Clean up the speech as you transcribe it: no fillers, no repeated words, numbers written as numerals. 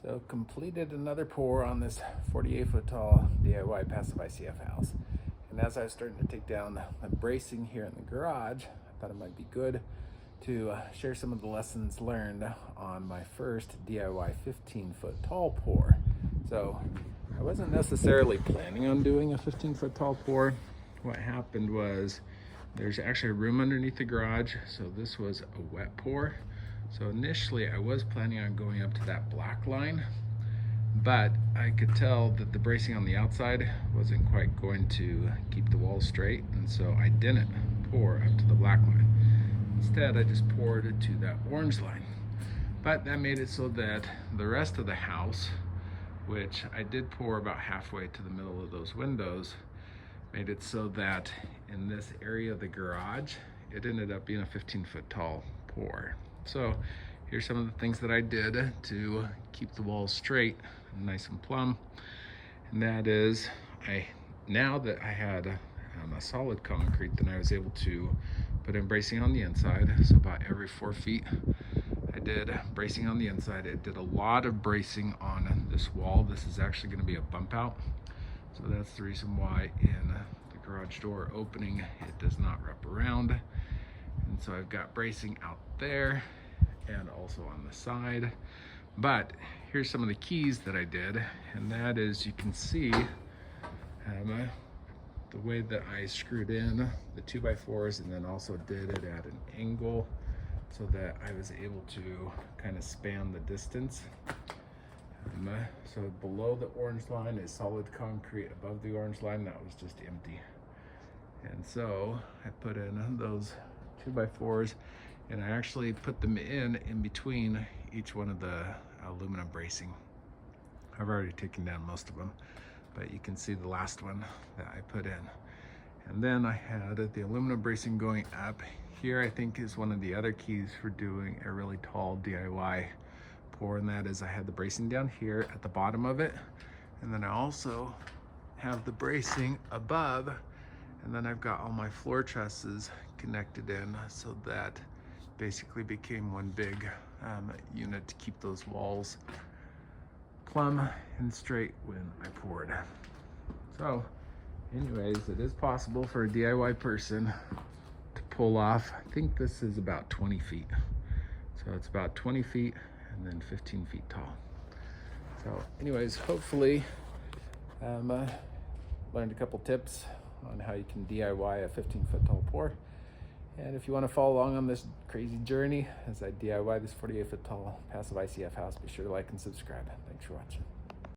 So completed another pour on this 48-foot tall DIY passive ICF house. And as I was starting to take down the bracing here in the garage, I thought it might be good to share some of the lessons learned on my first DIY 15-foot tall pour. So I wasn't necessarily planning on doing a 15-foot tall pour. What happened was there's actually a room underneath the garage, so this was a wet pour. So initially I was planning on going up to that black line, but I could tell that the bracing on the outside wasn't quite going to keep the walls straight, and so I didn't pour up to the black line. Instead, I just poured it to that orange line. But that made it so that the rest of the house, which I did pour about halfway to the middle of those windows, made it so that in this area of the garage, it ended up being a 15-foot tall pour. So here's some of the things that I did to keep the walls straight and nice and plumb. And that is, now that I had a solid concrete, then I was able to put in bracing on the inside. So about every 4 feet, I did bracing on the inside. It did a lot of bracing on this wall. This is actually going to be a bump out. So that's the reason why in the garage door opening, it does not wrap around. And so I've got bracing out there and also on the side. But here's some of the keys that I did, and that is, you can see the way that I screwed in the 2x4s, and then also did it at an angle so that I was able to kind of span the distance. So below the orange line is solid concrete, above the orange line that was just empty. And so I put in those 2x4s, and I actually put them in between each one of the aluminum bracing. I've already taken down most of them, but you can see the last one that I put in. And then I had the aluminum bracing going up. Here I think is one of the other keys for doing a really tall DIY pour, and that is I had the bracing down here at the bottom of it, and then I also have the bracing above, and then I've got all my floor trusses connected in, so that basically became one big unit to keep those walls plumb and straight when I poured. So anyways, it is possible for a DIY person to pull off, I think this is about 20 feet. So it's about 20 feet and then 15 feet tall. So anyways, hopefully learned a couple tips on how you can DIY a 15-foot tall pour. And if you want to follow along on this crazy journey as I DIY this 48-foot tall passive ICF house, be sure to like and subscribe. Thanks for watching.